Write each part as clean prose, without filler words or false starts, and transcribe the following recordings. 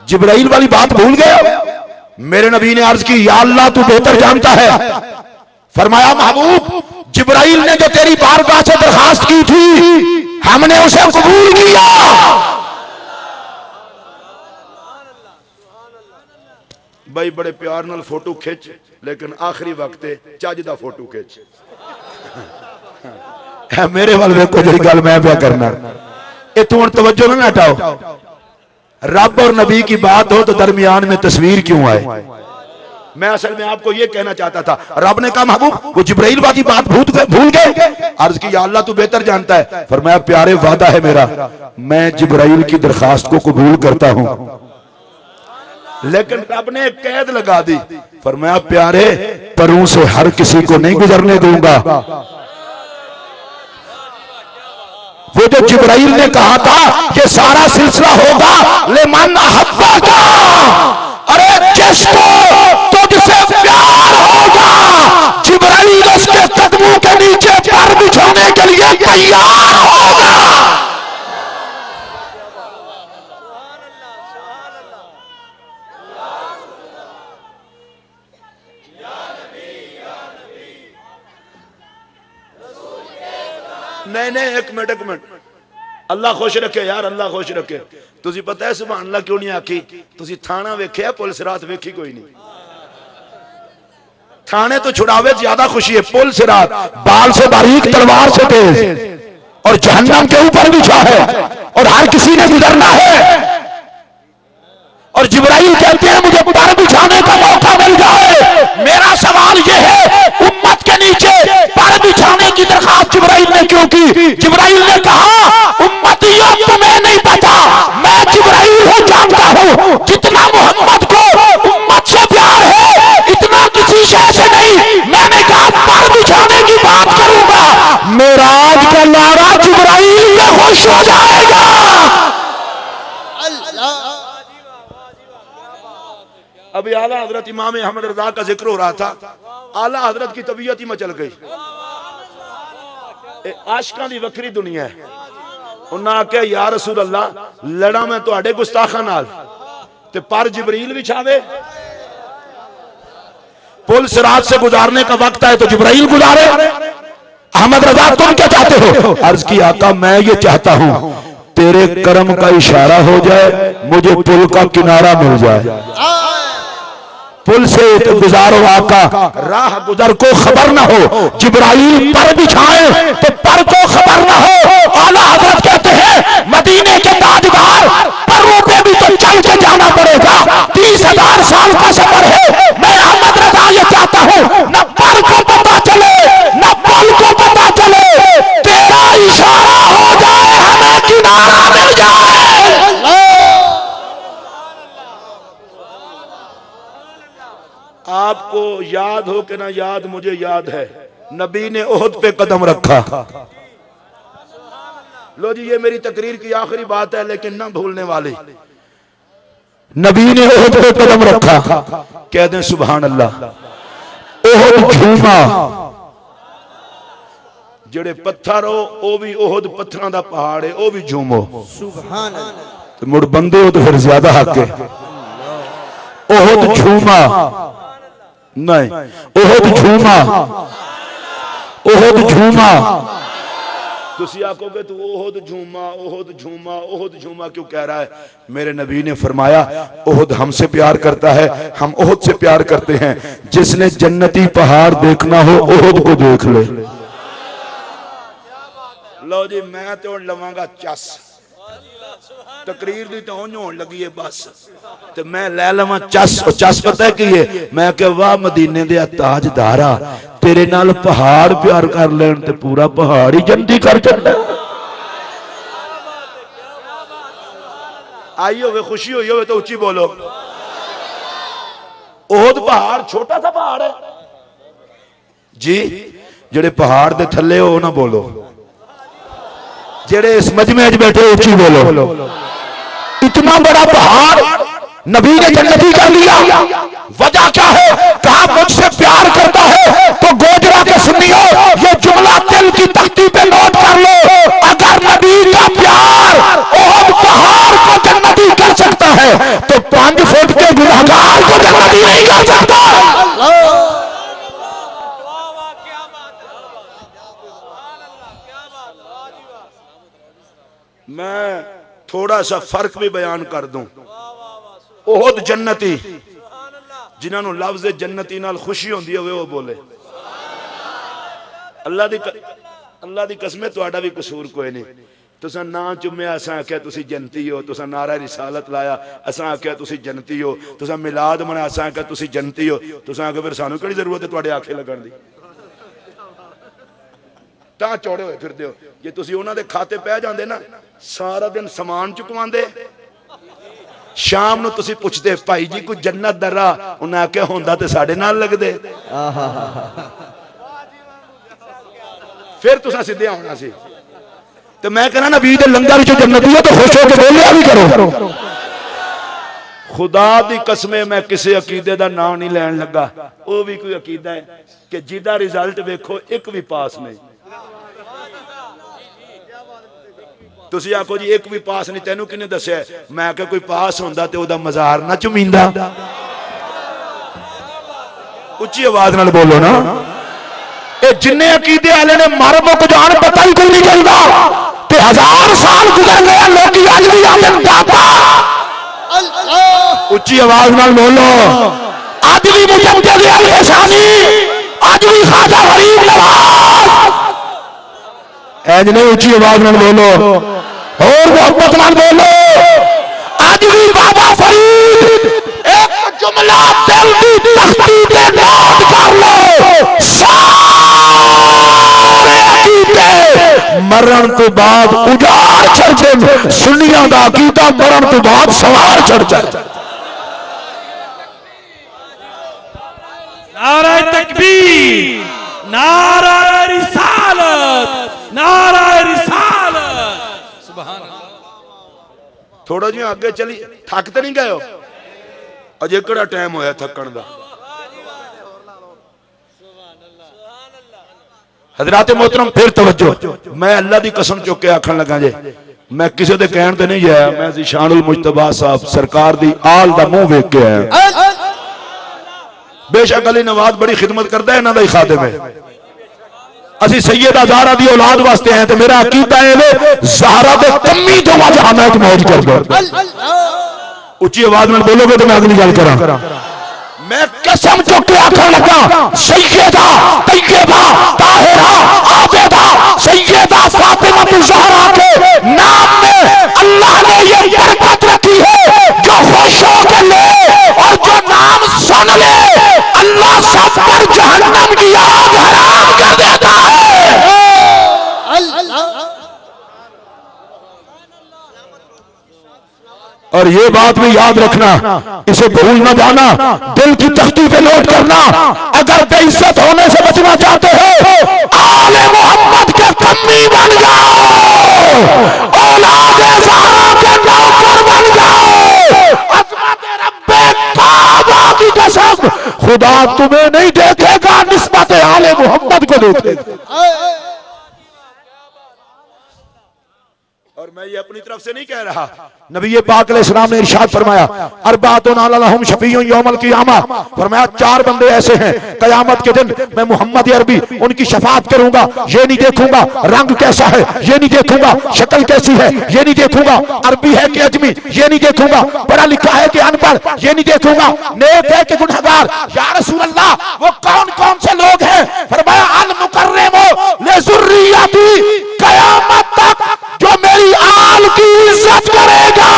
जिब्राइल वाली बात भूल गए। मेरे नबी ने अर्ज की, या अल्लाह तू बेहतर जानता है। फरमाया, महबूब जिब्राइल ने जो तेरी बारगाह से दरखास्त की थी हमने उसे कबूल किया। भाई बड़े प्यार नाल फोटो खिंच, लेकिन आखिरी वक्त चज दा फोटो खिंच। मेरे वाल देखो जी गल मैं क्या करना, ये तू तवज्जो ना हटाओ। रब और नबी की बात हो तो दरमियान में तस्वीर क्यों आए? मैं असल में आपको ये कहना चाहता था। रब ने कहा, महबूब वो जिब्राइल वाली बात भूल गए। अर्ज की, या अल्लाह तू बेहतर जानता है। फरमाया, प्यारे वादा है मेरा, मैं जिब्राइल की दरखास्त को कबूल करता हूं। लेकिन रब ने एक कैद लगा दी। फरमाया, प्यारे परों से हर किसी को नहीं गुजरने दूंगा। वो जो जिब्राइल ने कहा था ये सारा सिलसिला होगा लेमन अहब्बा का, अरे जिसको तुझसे प्यार होगा जिब्राइल उसके कदमों के नीचे पैर बिछाने के लिए तैयार होगा। नहीं, एक मिनट, अल्लाह खुश रखे यार, अल्लाह खुश रखे। तुझे पता है सुभान अल्लाह क्यों नहीं आखी? तुझे थाना वेख्या, पुलिस रात वेखी कोई नहीं। थाने तो छुड़ावे ज्यादा खुशी है, पुलिस रात बाल से बारीक तलवार से तेज और जहन्नम के ऊपर बिछा है और हर किसी ने गुजरना है। और जिब्राइल कहते हैं मुझे पर बिछाने का मौका मिल जाए। मेरा सवाल यह है, उम्मत के नीचे पर बिछाने की दरखास्त जिब्राइल ने क्यों की? जिब्राइल ने कहा, उम्मतियों तुम्हें नहीं पता, मैं जिब्राइल हूं, जानता हूं जितना मोहम्मद को उम्मत से प्यार है इतना किसी शय से नहीं। मैंने कहा पर बिछाने की बात करूंगा, मेराज का नारा जिब्राइल पे खुश हो जाएगा। अभी आला हजरत इमाम अहमद रजा का जिक्र हो रहा था। आला हजरत की तबीयत ही मचल गई। आशिकां दी वक्री दुनिया है। उन्हें आख्या, या रसूल अल्लाह लड़ा मैं तुहाडे गुस्ताखां नाल ते पर जिब्रील बिछावे। पुलिस रात से गुजारने का वक्त है तो जिब्राइल गुजारे। अहमद रजा तुम क्या चाहते हो? अर्ज की, आका मैं ये चाहता हूं तेरे कर्म का इशारा हो जाए, मुझे पुल का किनारा मिल जाए। पुल से गुजारो आका, राह गुजर को खबर न हो, जिब्राइल पर बिछाए तो पर को खबर न हो। आला हजरत कहते हैं मदीने के ताजदार परों पे भी तो चल के जाना पड़ेगा। 30,000 साल का सफर है। मैं अहमद रजा ये चाहता हूं न पर को पता चले न पुल को पता चले, तेरा इशारा हो जाए हमें किनारा मिल जाए। आपको याद हो कि ना याद, मुझे याद है नबी ने ओहद पे कदम रखा। लो जी, ये मेरी तकरीर की आखिरी बात है लेकिन ना भूलने वाली। नबी ने ओहद पे कदम रखा, कह दें सुभान अल्लाह। ओहद झूमा, जेड़े पत्थर हो वो भी ओहद पत्थरों का पहाड़ है, वो भी झूमो सुभान अल्लाह। तो मुड़ बंदे हो तो फिर ज्यादा हक है। ओहद झूमा नहीं, ओहद झूमा, ओहद झूमा। तुसी आखोगे तू ओहद झूमा, ओहद झूमा, ओहद झूमा क्यों कह रहा है? मेरे नबी ने फरमाया ओहद हमसे प्यार करता है, हम ओहद से प्यार करते हैं। जिसने जन्नती पहाड़ देखना हो ओहद को देख ले। लो जी, मैं तो लवांगा चस, तकरीर दी तो होने लगी है बस, तो मैं ले लवा चस। चस पता है की है? मैं कह वाह मदीने दे ताजदारा, तेरे नाल पहाड़ प्यार कर लेन ते पूरा पहाड़ ही जन्नती कर छड्डा। आई होवे, खुशी हुई होवे तो उच्ची बोलो। ओहद पहाड़ छोटा सा पहाड़ है जी, जेड़े पहाड़ दे थल्ले हो ना बोलो, जेड़े इस मजमे च बैठे उच्ची बोलो। इतना बड़ा पहाड़ नबी ने जन्नती कर लिया। वजह क्या है? कहा मुझसे प्यार करता है तो गोजरा के सुनियो, ये जुमला दिल की तख्ती पे नोट कर लो। अगर नबी का प्यार ओहद पहाड़ को जन्नती कर सकता है तो थोड़ा सा फर्क भी बयान कर दूं। ओहद जन्नती जिन्होंने लफ्ज़ जन्नती नाल खुशी होंदी है वो बोले अल्लाह दी कसम तुहाडा भी कसूर कोई नहीं। तुसा ना चुम्या असां आख्या तुसी जन्नती हो, तुसा नारा रिसालत लाया असां आख्या तुसी जन्नती हो, तुसा मिलाद मनाया असां आख्या तुसी जन्नती हो। तुसा आखे फिर सानू किहड़ी जरूरत है तुहाडे आखे लगन दी? तां चौड़े होए फिरदे हो। जे तुसी उन्हां दे खाते पै जांदे ना सारा दिन समान चुकवांदे, शाम नूं तुसी पुछदे भाई जी कोई जन्नत दा राह, उन्हें आख्या होंदा ते साडे नाल लगदे। फिर तुसा सीधे आना सी। तो मैं कहना नबी दे लंगर विच जन्नती हो तो खुश होकर बोलिया भी करो। खुदा दी कसमे मैं किसी अकीदे दा नाम नहीं लैन लगा। वो भी कोई अकीदा है कि जिदा रिजल्ट वेखो एक भी पास नहीं। तुसी आखो जी एक भी पास नहीं, तेनू किने दस्या? मैं क्या कोई पास होंदा ते ओदा मज़ार ना चुमींदा। उच्ची आवाज नाल बोलो ना। ये जिन्ने अकीदे वाले ने मर मुक जान पता ही कोई नहीं चलता। ते 1000 साल गुजर गया लोग अज भी आते दाता। उच्ची आवाज नाल बोलो। अज भी मुजद्दिद अल-हसानी, अज भी ख्वाजा गरीब नवाज। ऐज नहीं उच्ची आवाज नाल बोलो और मोहब्बत नाल बोलो। अज भी बाबा फरीद एक जुमला दिल दी तख्ती ते नोट कर लो। सारे अकीदे मरण तो बाद उजाड़ छड़दे, सुन्नियां दा अकीदा मरण तो बाद सवार चढ़ जाए। नारा तकबीर, नारा रिसालत, नारा रिसालत। सुभान अल्लाह। थोड़ा जिहा आगे चली, थक तो नहीं गए हो? अजे केड़ा टाइम होया थकन दा? हजरात मोहतरम फिर तवज्जो। मैं अल्लाह दी कसम चुक के आखन लगा जे मैं किसी दे कहण ते नहीं जाया, मैं ज़िशानुल मुज्तबा साहब सरकार दी आल दा मुंह वेख के आया। बेशक अली नवाज बड़ी खिदमत करता है, इन्हां दा ही खादिम है। असी सैयदा ज़हरा दी औलाद वास्ते हैं ते मेरा अकीदा है ज़हरा दे कमी तो वजह मैं एक मौज कर दो। उच्ची आवाज में बोलोगे तो मैं अगली गल करा। मैं कसम चुक के आखन लगा सैयदा तैयबा ताहिरा आबिदा सैयदा फातिमा ज़हरा के नाम में अल्लाह ने ये बरकत रखी है जो खुश होकर ले और जो नाम सुन ले अल्लाह सब पर जहन्नम की आग हराम कर देता है। और ये बात भी याद रखना, इसे भूल न जाना, दिल की तख्ती पे नोट करना। अगर बेइज्जत होने से बचना चाहते हो आले मोहम्मद के कम्मी बन जाओ, औलादे ज़हरा के नौकर बन जाओ। अज़मत रब्बे काबा की कसम खुदा तुम्हें नहीं देखेगा, निस्बत आले मोहम्मद को देखेगा। और मैं ये अपनी तरफ से नहीं कह रहा, नबी पाक अलैहिस्सलाम ने इरशाद फरमाया अरबातुन अलहुम शफीउन यौमल क़ियामा। फरमाया 4 बंदे ऐसे हैं कयामत के दिन मैं मोहम्मद अरबी उनकी शफाअत करूंगा। ये नहीं देखूंगा रंग कैसा है, ये नहीं देखूंगा शक्ल कैसी है, ये नहीं देखूंगा अरबी है कि अजमी, ये नहीं देखूंगा पढ़ा लिखा है कि अनपढ़, ये नहीं देखूंगा नेक है कि गुनहगार। या रसूल अल्लाह वो कौन कौन से लोग हैं? फरमाया अल मुकर्रमो ले ज़ुर्रियती, कयामत तक जो मेरी आल की इज्जत करेगा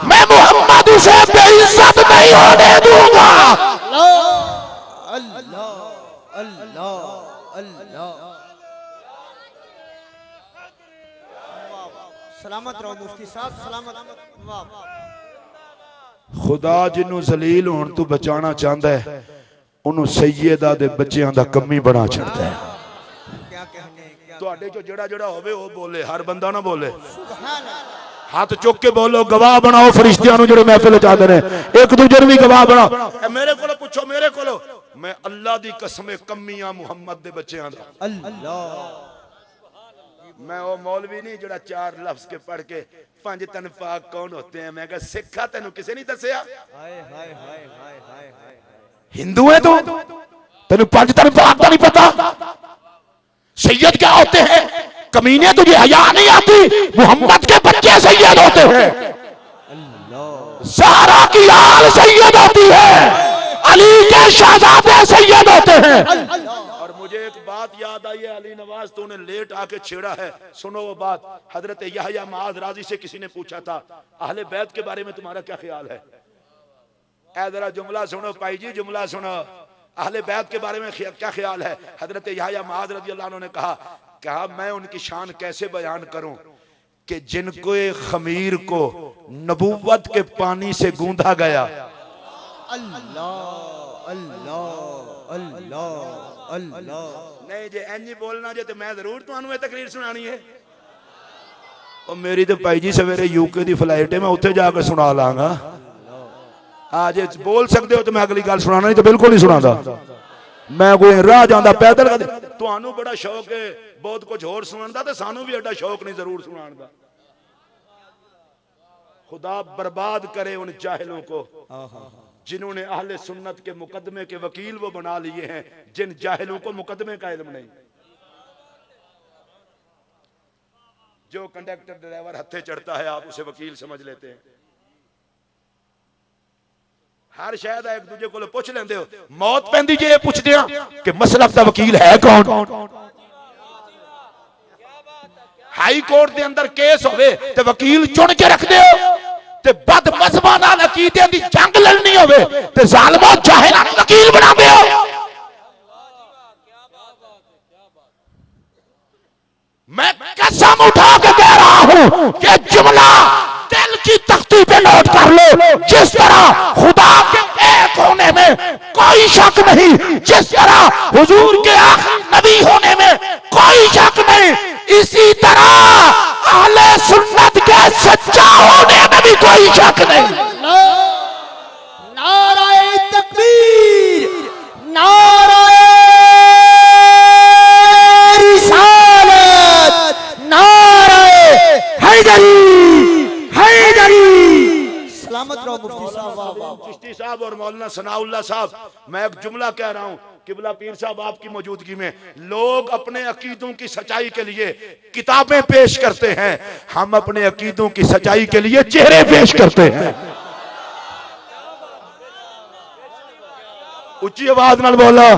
मैं मोहम्मद उसे बेइज्जत नहीं होने दूंगा। अल्लाह अल्लाह अल्लाह। सलामत रहो मुफ्ती साहब, सलामत। खुदा जिन्हों जलील होने तो बचाना चाहता है उन्होंने सैयदा दे बच्चों का कमी बना छड़ता है। जो जड़ा जड़ा होवे वो बोले, हर बंदा ना बोले। हाथ चुक के बोलो, गवाह बनाओ फरिश्तियां नु जो महफिल चाहते हैं, एक दूजे भी गवाह बनाओ। मेरे को पूछो, मेरे को मैं अल्लाह दी कसम कमियां मुहम्मद दे बच्चों दा। अल्लाह मैं वो मौलवी नहीं जड़ा 4 लफ्ज के पढ़ के 5 तन पाक कौन होते हैं। मैं कहा सिखा तेनू किसे नहीं दसिया? हाय हाय हाय हाय हाय हाय। हिंदू है तू, तेनू 5 तन पाक का नहीं पता? सैयद क्या होते हैं? कमीने तुझे हया नहीं आती? मोहम्मद के बच्चे सैयद होते हैं, ज़हरा की आल सैयद होती है, अली के शहजादे सैयद होते हैं। और मुझे एक बात याद आई है, अली नवाज तूने लेट आके छेड़ा है, सुनो वो बात। हजरत यहया माज राजी से किसी ने पूछा था, अहले बैत के बारे में तुम्हारा क्या ख्याल है? ऐ जरा जुमला सुनो भाई जी, जुमला सुनो, अहले बैत के बारे में क्या ख्याल है? हजरत यहया माज रज़ी अल्लाह अन्हु ने कहा मैं उनकी शान कैसे बयान करूं कि जिनको खमीर को नबूवत के पानी से गूंधा गया। अल्लाह अल्लाह अल्लाह अल्लाह। नहीं जे इंज बोलना जे तो मैं जरूर तुहानू तकरीर सुनानी है। और मेरी तो भाई जी सवेरे यूके की फ्लाइट है, मैं उत्थे जाकर सुना लांगा। हाँ जे बोल सकते हो तो मैं अगली गल सुनाना, नहीं तो बिल्कुल नहीं सुनादा। मैं कोई राह जांदा पैदल, तुहानू बड़ा शौक है बहुत कुछ होर सुनाने दा, ते सानू भी एडा शौक नहीं जरूर सुनाने दा। खुदा बर्बाद करे उन जाहिलों को जिन्होंने अहले सुन्नत के मुकदमे के वकील वो बना लिए हैं, जिन जाहिलों को मुकदमे का इल्म नहीं। जो कंडक्टर ड्राइवर हत्थे चढ़ता है आप उसे वकील समझ लेते हैं। हर शायद एक दूजे को पूछ लेंदे हो, मौत पैंदी जे पूछदे आ कि मसलक दा वकील है कौन? हाई कोर्ट दे अंदर केस होवे ते वकील चुन के रखदे हो, ते बद मज़हबां नाल अकीदे दी जंग लड़नी होवे ते जालिमों जाहिलां नूं वकील बनांदे हो। मैं कसम उठा के कह रहा हूं कि जुमला दिल की तख्ती पे नोट कर लो, जिस तरह खुदा के एक होने में कोई शक नहीं, जिस तरह हुजूर के आखिरी नबी होने में कोई शक नहीं, इसी तरह अहले सुन्नत के सच्चा होने में भी कोई शक नहीं। नाराए तकबीर, नाराए रिसालत, नाराए हैदरी हैदरी। सलामत रहो मुफ्ती साहब, चिश्ती साहब और मौलाना सनाउल्लाह साहब। मैं एक जुमला कह रहा हूं, किबला पीर साहब आपकी मौजूदगी में लोग अपने अकीदों की सच्चाई के लिए किताबें पेश करते हैं, हम अपने अकीदों की सच्चाई के लिए चेहरे पेश करते हैं। ऊंची आवाज नाल बोलो।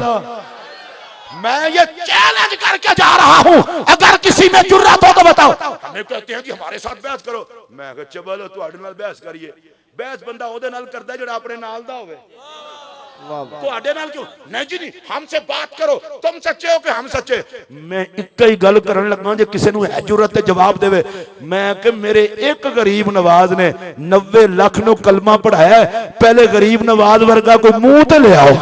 मैं ये चैलेंज करके जा रहा हूं, अगर किसी में जुर्रत हो तो बताओ। हमें कहते हैं कि हमारे साथ बहस करो, मैं कह चलो तुहाडे नाल बहस करिए। बहस बंदा ओदे नाल करदा जेड़ा अपने नाल दा होवे। तुहाडे नाल क्यों? नहीं जी नहीं, हमसे बात करो, तुम सच्चे हो कि हम सच्चे। मैं एक ही गल करन लगा, जे किसी नूं है जुर्रत ते जवाब देवे। मैं कि मेरे एक गरीब नवाज ने 90 लाख नूं कलमा पढ़ाया, पहले गरीब नवाज वर्गा कोई मुंह ते ले आओ।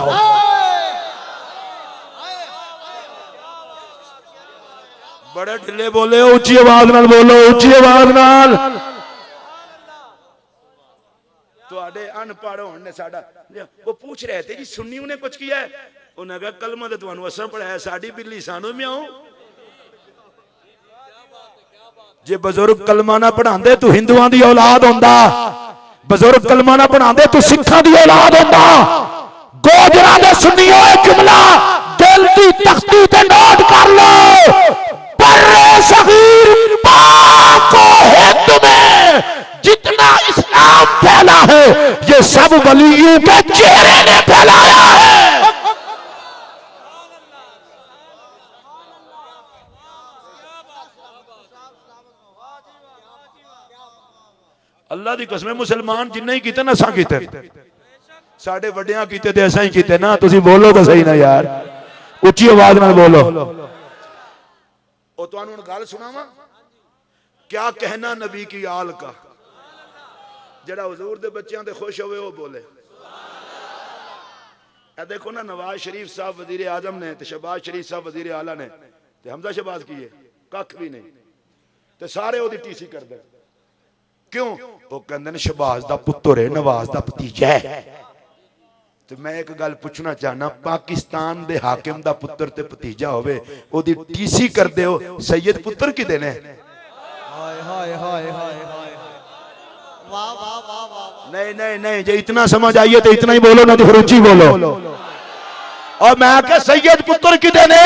बड़े ढिले बोले, ऊंची आवाज नाल बोलो, ऊंची आवाज नाल। तुहाडे अनपढ़ होने ने साडा, वो पूछ रहे थे जी सुन्नियों ने कुछ किया है? उन्हें कहा कलमा तो तुहानू असां पढ़ाया, साडी बिल्ली सानू म्याऊं। जे बुजुर्ग कलमा ना पढ़ांदे तू हिंदुआं दी औलाद होंदा, बुजुर्ग कलमा ना पढ़ांदे तू सिखां दी औलाद होंदा। गोजरा दे सुन्नियों एक जुमला दिल दी तख्ती ते नोट कर लो। बर्रे सगीर पाक हिंद में जितना इस्लाम फैला है, ये सब वलियों के चेहरे ने फैलाया है। अल्लाह दी कसम, मुसलमान जिन्ने ही कीते ना असां कीते, साडे वड्डियां कीते ते असां ही कीते ना। तुसीं बोलो तो सही ना यार, उच्ची आवाज नाल बोलो। और तुहानू हुण गल सुनावां, क्या कहना नबी की आल का। जड़ा हुजूर दे बच्चों ते खुश होवे वो बोले। ए देखो ना, नवाज शरीफ साहब वजीर आजम ने ते शहबाज शरीफ साहब वजीर आला ने ते हमजा शहबाज की कख भी नहीं, ते सारे ओदी टीसी कर दे। क्यों? वो कहंदे ने शहबाज दा पुत्तर है, नवाज दा भतीजा है। तो मैं एक गल पूछना चाहना, पाकिस्तान दे हाकिम दा पुत्तर ते भतीजा होवे, ओदी टीसी कर दे हो, सैयद पुत्तर किदे ने? हाय हाय हाय हाय हाय, वाह वाह वाह वाह। नहीं नहीं नहीं, जे इतना समझ आइए तो इतना ही बोलो, ना तो फिर ऊंची बोलो। और मैं क्या सैयद पुत्र किदे ने?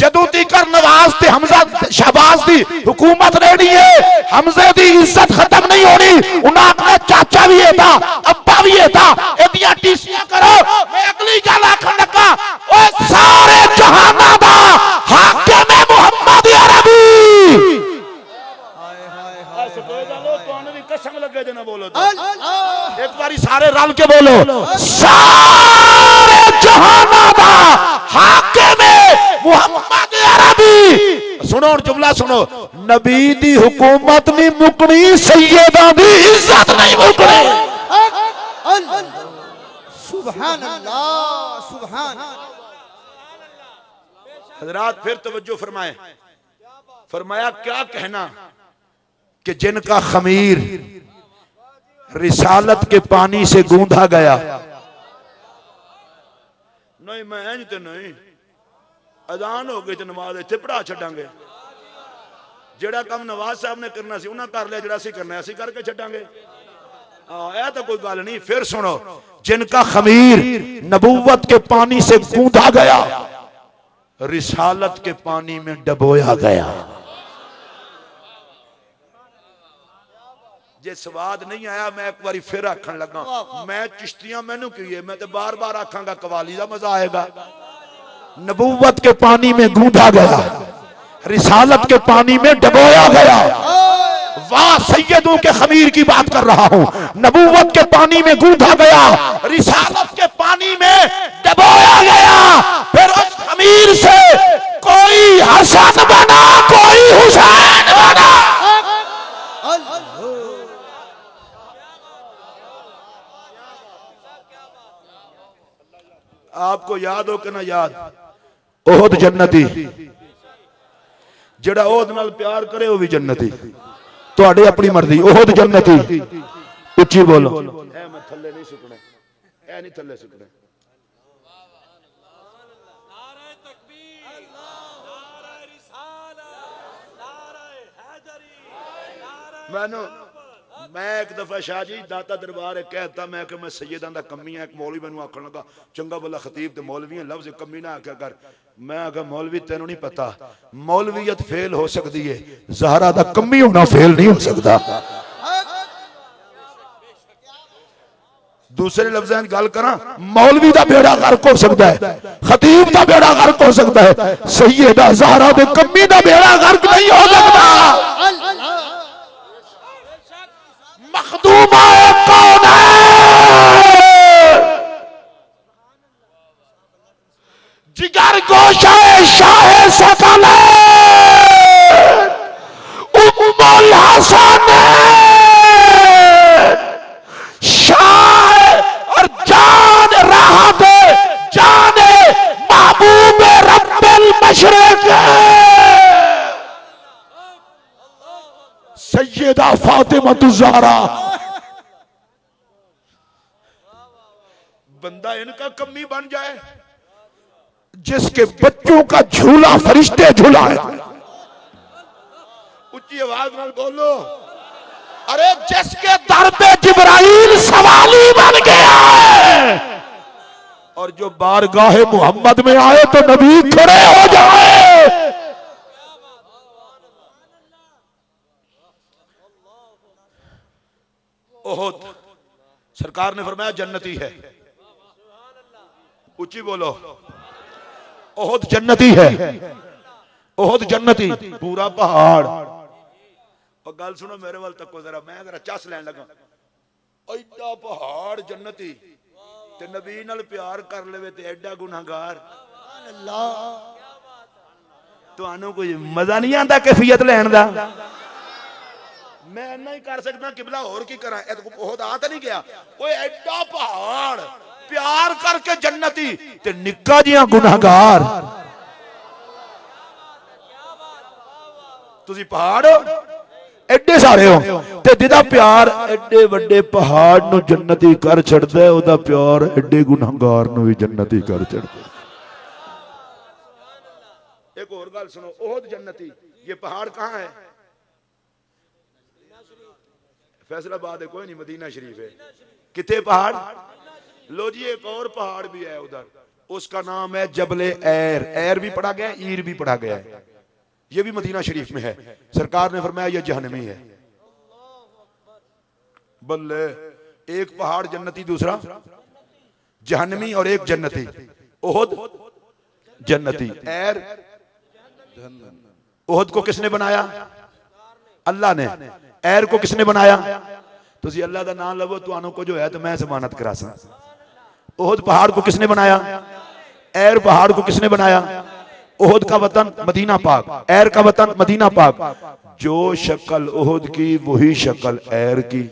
जदों तीकर नवाज ते हमजा शहबाज दी हुकूमत रहनी है, हमजे दी इज्जत खत्म नहीं होनी। उन्हें अपना चाचा भी है था, अब्बा भी है था, एदियां टीसियां करो। मैं अगली गल आखण लगा, ओ सारे जहाना दा हाकिम है मोहम्मद अरबी। कसम लगे जना बोलो तो एक बारी सारे रल के बोलो, सारे जहाना दा हाकिम है मोहम्मद अरबी। सुनो जुमला सुनो, नबी दी हुकूमत नहीं मुकनी, सैयदा दी इज्जत नहीं मुकनी। सुभान अल्लाह, सुभान। हजरात फिर तवज्जो फरमाए, फरमाया क्या कहना कि जिनका खमीर रिसालत के पानी से गूंधा गया। नहीं मैं इंज ते नहीं, अजान हो गई तो नमाज इत्थे पढ़ा छड्डांगे। जेड़ा काम नवाज साहब ने करना सी उन्हां कर लिया, जेड़ा असीं करना असीं करके छड्डांगे। यह तो कोई गल नहीं। फिर सुनो, जिनका खमीर नबूवत के पानी से गूंधा गया, रिसालत के पानी में डबोया गया। जे स्वाद नहीं आया मैं एक बारी फिर आखन लगा, मैं चिश्तियां मैनू की है, मैं तो बार बार आखांगा कवाली का मजा आएगा। नबूवत के पानी में गूंधा गया, रिसालत के पानी में डबोया गया। वाह सैयदों के खमीर की बात कर रहा हूं। नबूवत के पानी में गूंधा गया, रिसालत के पानी में डबोया गया। फिर उस खमीर से कोई हसन बना, कोई हुसैन बना। आपको याद हो कि ना याद, ओहद जन्नती, जेड़ा ओहद नाल प्यार करे वो भी जन्नती। तुहाडी अपनी मर्जी, ओहद जन्नती। उच्ची बोलो। ए मैं थल्ले नहीं सुकना, ए नहीं थल्ले सुकना। नारे तकबीर, नारे रिसालत, नारे हैदरी, मैनू मैं एक दफा शाह जी दाता दरबार कहता, मैं कि मैं सैयदां दा कमी है। एक मौलवी मैनू आखन लगा, चंगा भला खतीब ते मौलवी है, लफ्ज कमी ना आख्या कर। मैं आखा मौलवी तेनू नहीं पता, मौलवियत फेल हो सकती है, ज़हरा दा कमी होना फेल नहीं हो सकता। दूसरे लफ्ज़ां गल करा, मौलवी दा बेड़ा गर्क हो सकता है, खतीब दा बेड़ा गर्क हो सकता है, सैयदा ज़हरा दे कमी दा बेड़ा गर्क नहीं हो सकता। मखदूमा कौन है? जिगर गोशाए शाह सकल उम्मुल हसन शाह और जान राहत जाने महबूब रब्बिल मशरिक सैयदा फातिमा ज़हरा। बंदा इनका कमी बन जाए, जिसके बच्चों का झूला फरिश्ते झूलाए। उच्ची आवाज में बोलो, अरे जिसके दर पे जिब्राइल सवाली बन गया है, और जो बारगाहे मोहम्मद में आए तो नबी खड़े हो जाए। ओहद सरकार ने फरमाया जन्नती है। ऊंची बोलो, ओहद जन्नती है, ओहद जन्नती। पूरा पहाड़। और गल सुनो मेरे वाल तक जरा, मैं जरा चस लैन लगा। एडा पहाड़ जन्नती ते नबी नाल प्यार कर लेवे ते एडा गुनाहगार। तुहानू कोई मजा नहीं आता कैफियत लैन दा? मैं इन्ना ही कर सकता, किबला होर की करा। बहुत आ तो नहीं गया। ओए एडा पहाड़ प्यार करके जन्नती ते निक्का जिहा गुनाहगार। तुसी पहाड़ हो, एडे सारे हो, ते जिहदा प्यार एडे वड्डे पहाड़ नू जन्नती कर छड़दा है, ओदा प्यार एडे गुनाहगार नू भी जन्नती कर छड़दा। एक और गल सुनो, ओहद जन्नती, ये पहाड़ कहां है? फैसलाबाद है, कोई नहीं, मदीना शरीफ है। कितने पहाड़? लो जी एक और पहाड़ भी है उधर, उसका नाम है जबले एर। एर भी पढ़ा गया है, ईर भी पढ़ा गया है। ये भी मदीना शरीफ में है। सरकार ने फरमाया ये जहन्नमी है। बल्ले, एक पहाड़ जन्नती दूसरा जहन्नमी और एक जन्नती। ओहद जन्नती, एर। ओहद को किसने बनाया? अल्लाह ने। एर को किसने बनाया? तुसी अल्लाह का नाम लवो तुहानू को जो है तो मैं जमानत करा सा। ओहद पहाड़ को किसने बनाया? एर पहाड़ को किसने बनाया? ओहद का वतन मदीना पाक, एर का वतन मदीना पाक। जो शक्ल ओहद की वही शक्ल एर की।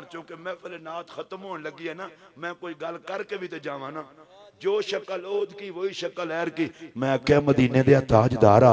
चूंकि महफिल नात खत्म होने लगी है ना, मैं कोई गल करके भी तो जावा ना। जो शक्ल ओहद की वही शक्ल एर की। मैं क्या मदीने दे ताजदारा